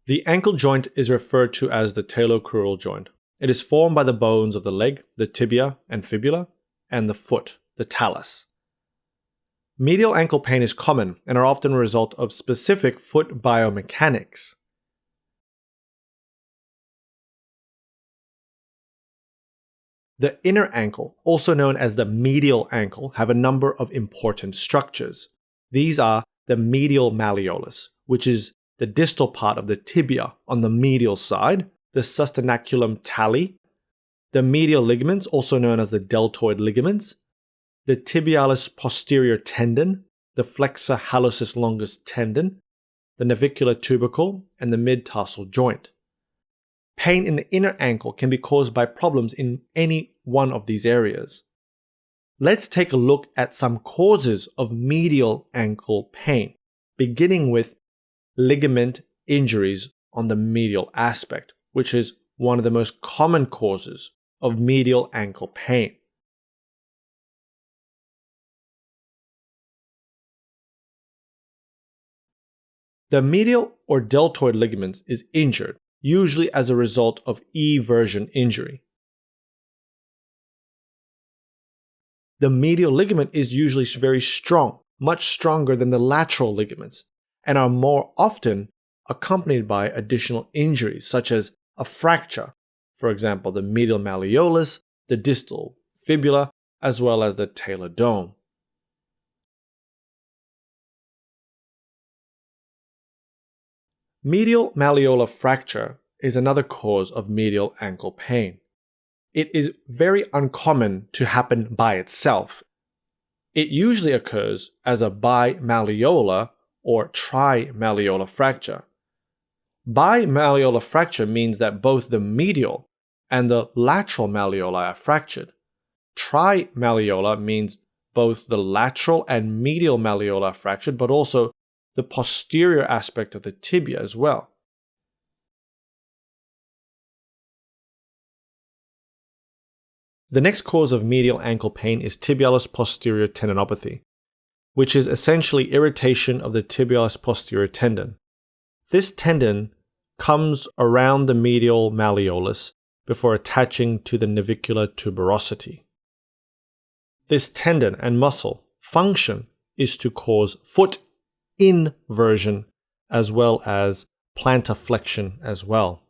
The ankle joint is referred to as the talocrural joint. It is formed by the bones of the leg, the tibia and fibula, and the foot, the talus. Medial ankle pain is common and are often a result of specific foot biomechanics. The inner ankle, also known as the medial ankle, have a number of important structures. These are the medial malleolus, which is the distal part of the tibia on the medial side, the sustenaculum tali, the medial ligaments, also known as the deltoid ligaments, the tibialis posterior tendon, the flexor hallucis longus tendon, the navicular tubercle, and the mid-tarsal joint. Pain in the inner ankle can be caused by problems in any one of these areas. Let's take a look at some causes of medial ankle pain, beginning with ligament injuries on the medial aspect, which is one of the most common causes of medial ankle pain. The medial or deltoid ligaments is injured, usually as a result of eversion injury. The medial ligament is usually very strong, much stronger than the lateral ligaments, and are more often accompanied by additional injuries such as a fracture, for example the medial malleolus, the distal fibula, as well as the talar dome. Medial malleolar fracture is another cause of medial ankle pain. It is very uncommon to happen by itself. It usually occurs as a bimalleolar or trimalleolar fracture. Bimalleolar fracture means that both the medial and the lateral malleoli are fractured. Trimalleolar means both the lateral and medial malleoli are fractured, but also the posterior aspect of the tibia as well. The next cause of medial ankle pain is tibialis posterior tendinopathy, which is essentially irritation of the tibialis posterior tendon. This tendon comes around the medial malleolus before attaching to the navicular tuberosity. This tendon and muscle function is to cause foot inversion as well as plantar flexion as well.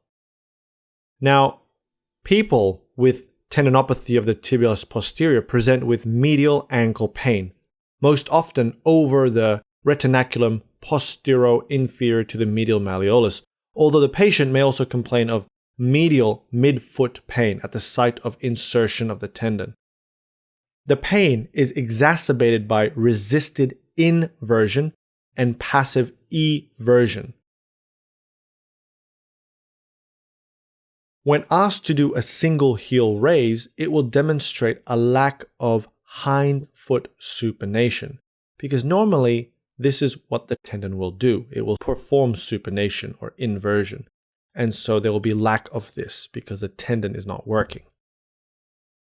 Now, people with tendinopathy of the tibialis posterior present with medial ankle pain, most often over the retinaculum postero-inferior to the medial malleolus, although the patient may also complain of medial midfoot pain at the site of insertion of the tendon. The pain is exacerbated by resisted inversion and passive eversion. When asked to do a single heel raise, it will demonstrate a lack of hind foot supination, because normally this is what the tendon will do. It will perform supination or inversion, and so there will be lack of this because the tendon is not working.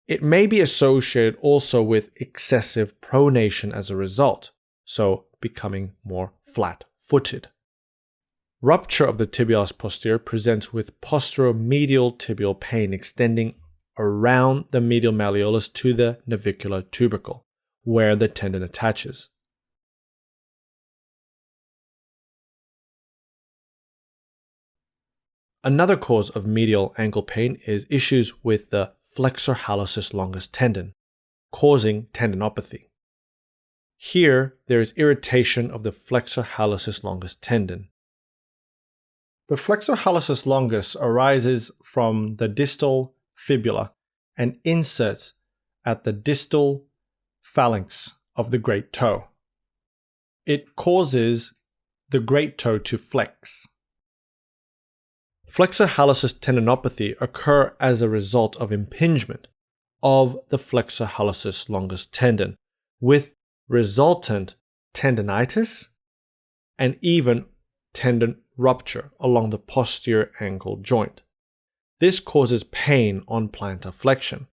It may be associated also with excessive pronation as a result, so becoming more flat-footed. Rupture of the tibialis posterior presents with posteromedial tibial pain extending around the medial malleolus to the navicular tubercle, where the tendon attaches. Another cause of medial ankle pain is issues with the flexor hallucis longus tendon, causing tendinopathy. Here, there is irritation of the flexor hallucis longus tendon. The flexor hallucis longus arises from the distal fibula and inserts at the distal phalanx of the great toe. It causes the great toe to flex. Flexor hallucis tendinopathy occur as a result of impingement of the flexor hallucis longus tendon, with resultant tendinitis and even tendon rupture along the posterior ankle joint. This causes pain on plantar flexion.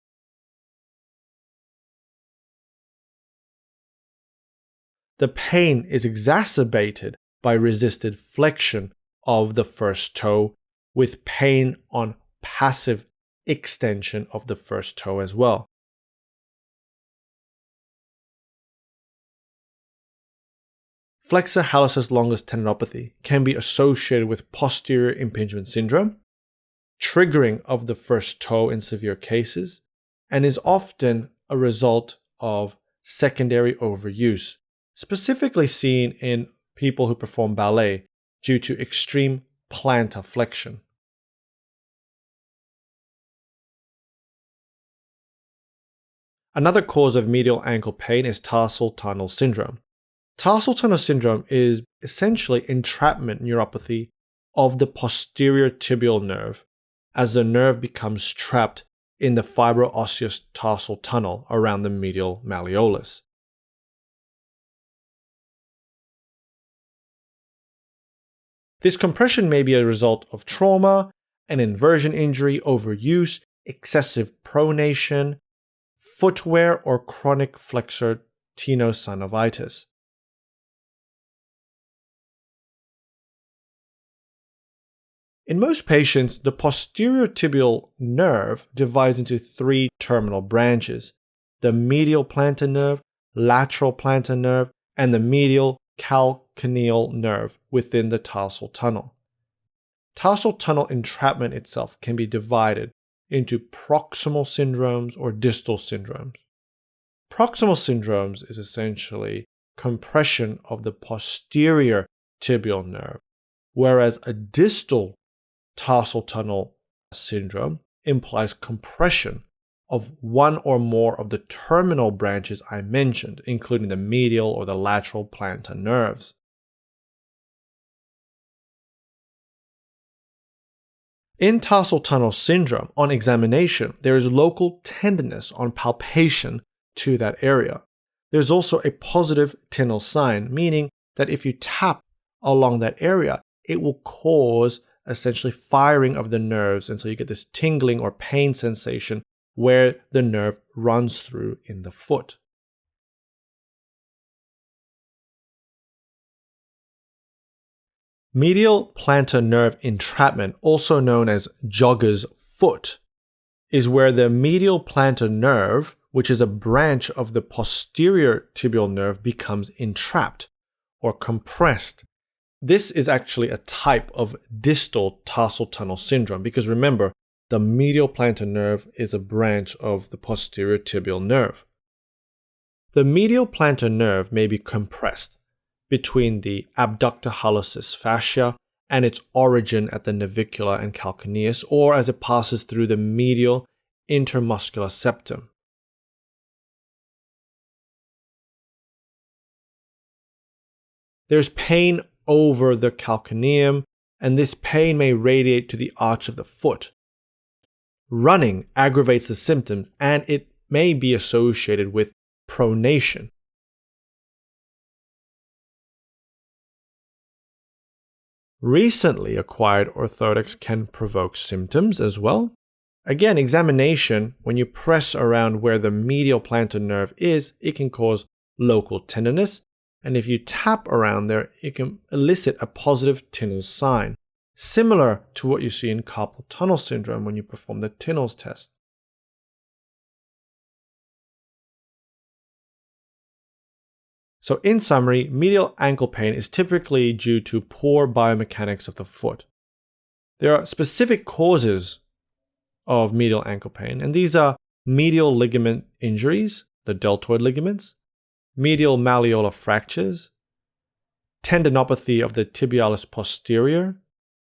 The pain is exacerbated by resisted flexion of the first toe, with pain on passive extension of the first toe as well. Flexor hallucis longus tendinopathy can be associated with posterior impingement syndrome, triggering of the first toe in severe cases, and is often a result of secondary overuse, specifically seen in people who perform ballet due to extreme plantar flexion. Another cause of medial ankle pain is tarsal tunnel syndrome. Tarsal tunnel syndrome is essentially entrapment neuropathy of the posterior tibial nerve as the nerve becomes trapped in the fibro-osseous tarsal tunnel around the medial malleolus. This compression may be a result of trauma, an inversion injury, overuse, excessive pronation, footwear, or chronic flexor tenosynovitis. In most patients, the posterior tibial nerve divides into three terminal branches: the medial plantar nerve, lateral plantar nerve, and the medial calcaneal nerve within the tarsal tunnel. Tarsal tunnel entrapment itself can be divided into proximal syndromes or distal syndromes. Proximal syndromes is essentially compression of the posterior tibial nerve, whereas a distal tarsal tunnel syndrome implies compression of one or more of the terminal branches I mentioned, including the medial or the lateral plantar nerves. In tarsal tunnel syndrome, on examination, there is local tenderness on palpation to that area. There's also a positive tinel sign, meaning that if you tap along that area, it will cause essentially firing of the nerves, and so you get this tingling or pain sensation where the nerve runs through in the foot. Medial plantar nerve entrapment, also known as Jogger's foot, is where the medial plantar nerve, which is a branch of the posterior tibial nerve, becomes entrapped or compressed. This is actually a type of distal tarsal tunnel syndrome because remember, the medial plantar nerve is a branch of the posterior tibial nerve. The medial plantar nerve may be compressed between the abductor hallucis fascia and its origin at the navicular and calcaneus, or as it passes through the medial intermuscular septum. There's pain over the calcaneum, and this pain may radiate to the arch of the foot. Running aggravates the symptoms, and it may be associated with pronation. Recently acquired orthotics can provoke symptoms as well. Again, examination, when you press around where the medial plantar nerve is, it can cause local tenderness. And if you tap around there, it can elicit a positive tinel sign, similar to what you see in carpal tunnel syndrome when you perform the Tinel's test. So in summary, medial ankle pain is typically due to poor biomechanics of the foot. There are specific causes of medial ankle pain, and these are medial ligament injuries, the deltoid ligaments, medial malleolar fractures, tendinopathy of the tibialis posterior,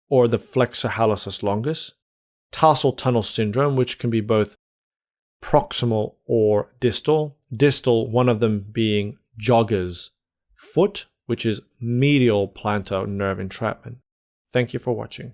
or the flexor hallucis longus, tarsal tunnel syndrome, which can be both proximal or distal. Distal, one of them being Jogger's foot, which is medial plantar nerve entrapment. Thank you for watching.